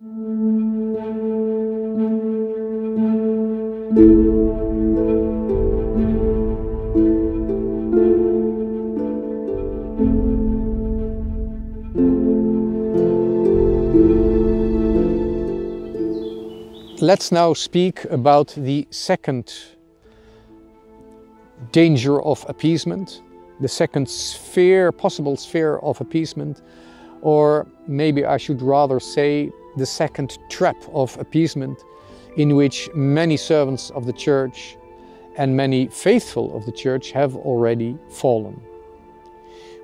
Let's now speak about the second danger of appeasement, the second sphere, possible sphere of appeasement, or maybe I should rather say the second trap of appeasement, in which many servants of the Church and many faithful of the Church have already fallen,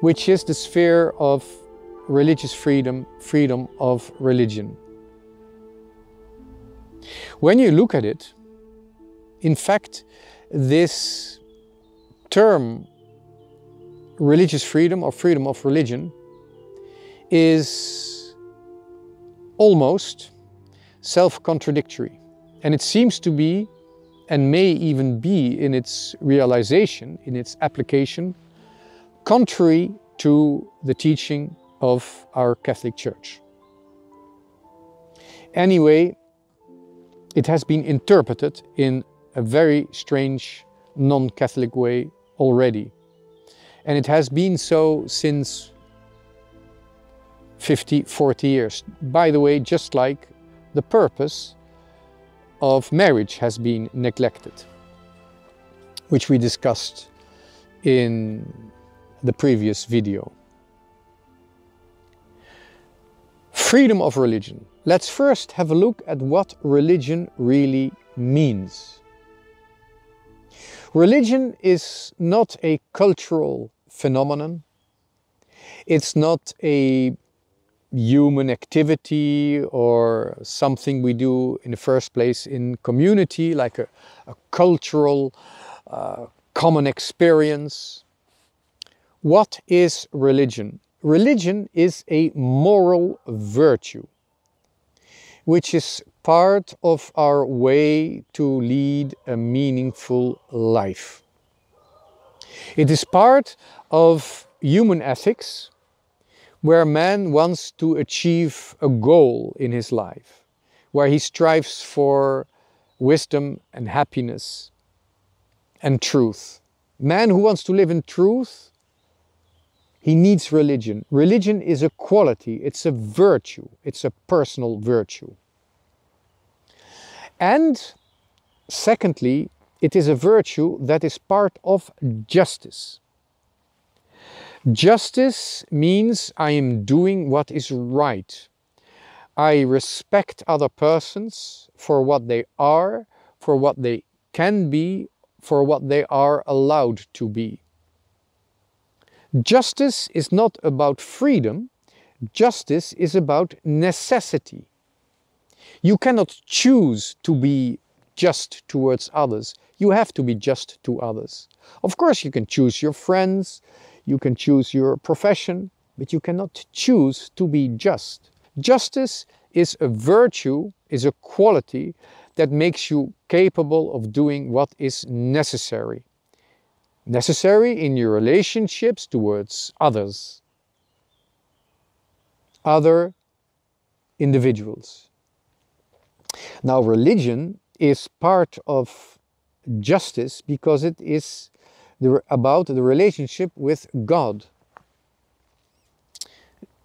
which is the sphere of religious freedom, freedom of religion. When you look at it, in fact, this term religious freedom or freedom of religion is almost self-contradictory, and it seems to be, and may even be in its realization, in its application, contrary to the teaching of our Catholic Church. Anyway, it has been interpreted in a very strange, non-Catholic way already. And it has been so since 50, 40 years. By the way, just like the purpose of marriage has been neglected, which we discussed in the previous video. Freedom of religion. Let's first have a look at what religion really means. Religion is not a cultural phenomenon. It's not a human activity or something we do in the first place in community, like a cultural common experience. What is religion? Religion is a moral virtue, which is part of our way to lead a meaningful life. It is part of human ethics, where man wants to achieve a goal in his life, where he strives for wisdom and happiness and truth. Man who wants to live in truth, he needs religion. Religion is a quality, it's a virtue, it's a personal virtue. And secondly, it is a virtue that is part of justice. Justice means I am doing what is right. I respect other persons for what they are, for what they can be, for what they are allowed to be. Justice is not about freedom. Justice is about necessity. You cannot choose to be just towards others. You have to be just to others. Of course, you can choose your friends, you can choose your profession, but you cannot choose to be just. Justice is a virtue, is a quality that makes you capable of doing what is necessary. Necessary in your relationships towards others, other individuals. Now, religion is part of justice because it is about the relationship with God.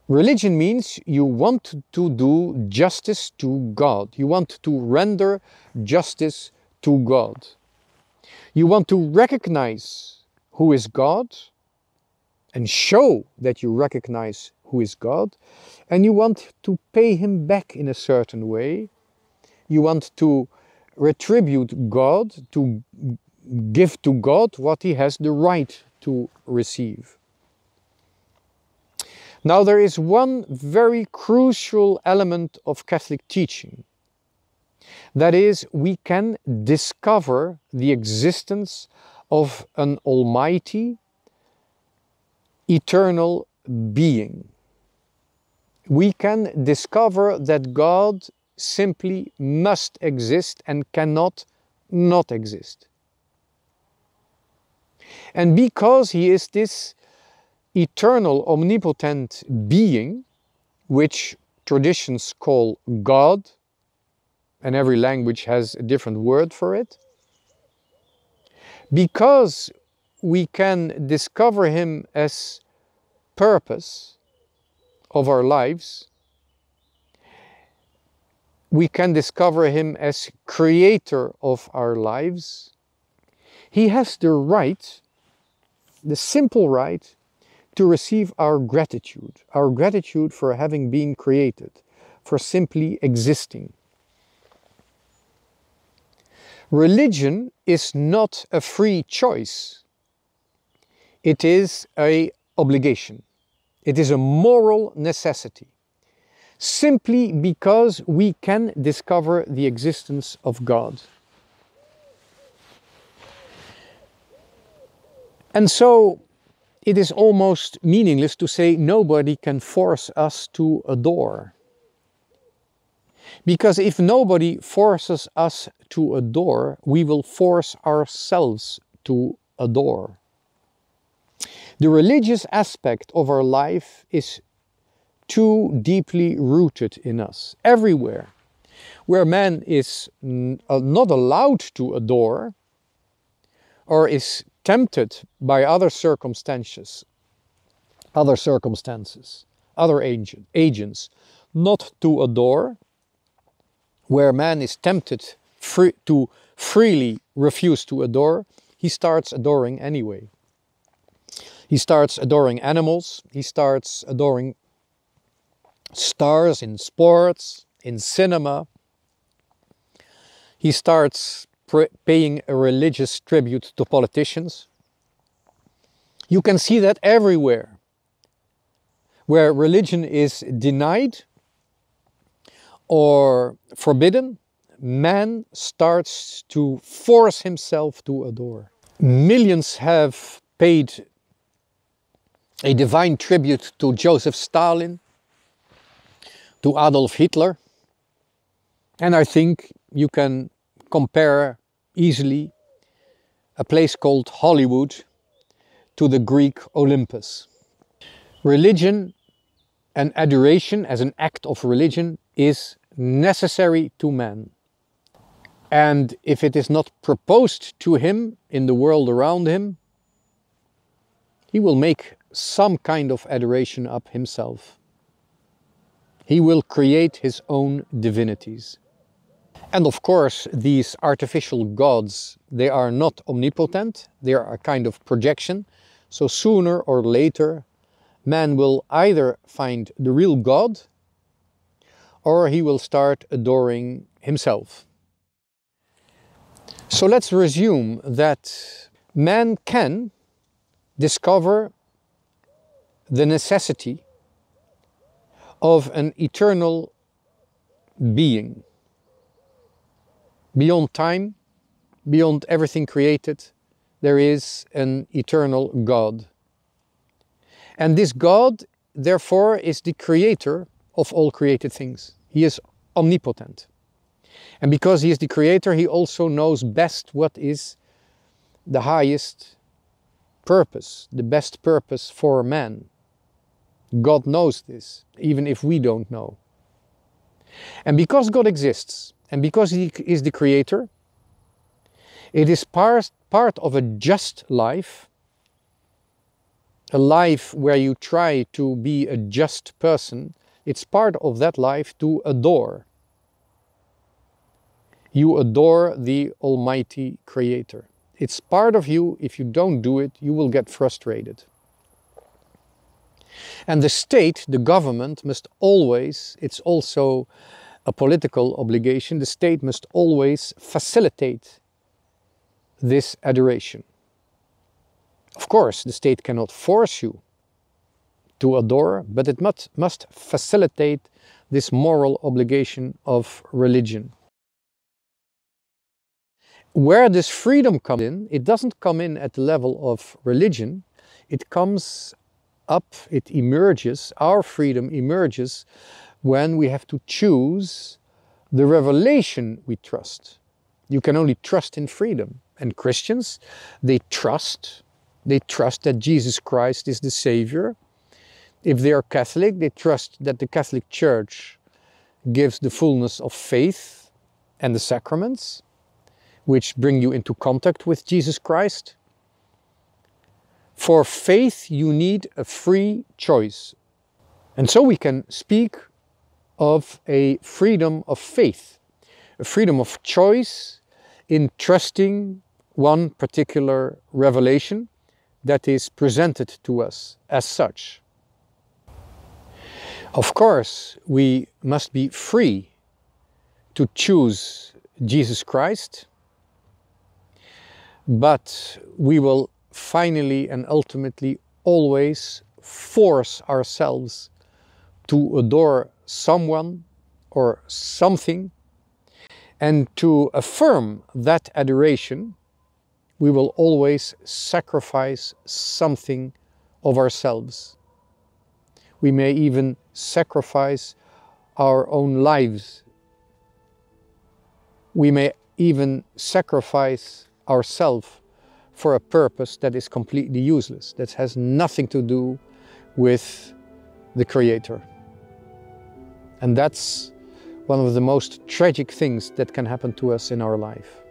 Religion means you want to do justice to God. You want to render justice to God. You want to recognize who is God and show that you recognize who is God, and you want to pay him back in a certain way. You want to retribute God, to give to God what he has the right to receive. Now, there is one very crucial element of Catholic teaching. That is, we can discover the existence of an almighty, eternal being. We can discover that God simply must exist and cannot not exist. And because he is this eternal, omnipotent being, which traditions call God, and every language has a different word for it, because we can discover him as purpose of our lives, we can discover him as creator of our lives. He has the right, the simple right, to receive our gratitude for having been created, for simply existing. Religion is not a free choice. It is an obligation. It is a moral necessity, simply because we can discover the existence of God. And so it is almost meaningless to say nobody can force us to adore. Because if nobody forces us to adore, we will force ourselves to adore. The religious aspect of our life is too deeply rooted in us, everywhere. Where man is not allowed to adore, or is tempted by other circumstances, other agents, not to adore, where man is tempted to freely refuse to adore, he starts adoring anyway. He starts adoring animals, he starts adoring stars in sports, in cinema. He starts paying a religious tribute to politicians. You can see that everywhere. Where religion is denied or forbidden, man starts to force himself to adore. Millions have paid a divine tribute to Joseph Stalin, to Adolf Hitler, and I think you can compare easily a place called Hollywood to the Greek Olympus. Religion and adoration as an act of religion is necessary to man. And if it is not proposed to him in the world around him, he will make some kind of adoration up himself. He will create his own divinities. And of course, these artificial gods, they are not omnipotent, they are a kind of projection. So sooner or later, man will either find the real God, or he will start adoring himself. So let's resume that man can discover the necessity of an eternal being. Beyond time, beyond everything created, there is an eternal God. And this God, therefore, is the creator of all created things. He is omnipotent. And because he is the creator, he also knows best what is the highest purpose, the best purpose for man. God knows this, even if we don't know. And because God exists, and because he is the creator, it is part of a just life, a life where you try to be a just person. It's part of that life to adore. You adore the Almighty Creator. It's part of you. If you don't do it, you will get frustrated. And the state, the government, must always, it's also a political obligation, the state must always facilitate this adoration. Of course, the state cannot force you to adore, but it must facilitate this moral obligation of religion. Where this freedom comes in, it doesn't come in at the level of religion, it comes up, it emerges, our freedom emerges when we have to choose the revelation we trust. You can only trust in freedom. And Christians, they trust that Jesus Christ is the Savior. If they are Catholic, they trust that the Catholic Church gives the fullness of faith and the sacraments, which bring you into contact with Jesus Christ. For faith, you need a free choice. And so we can speak of a freedom of faith, a freedom of choice in trusting one particular revelation that is presented to us as such. Of course, we must be free to choose Jesus Christ, but we will finally and ultimately always force ourselves to adore someone or something, and to affirm that adoration, we will always sacrifice something of ourselves. We may even sacrifice our own lives. We may even sacrifice ourselves for a purpose that is completely useless, that has nothing to do with the Creator. And that's one of the most tragic things that can happen to us in our life.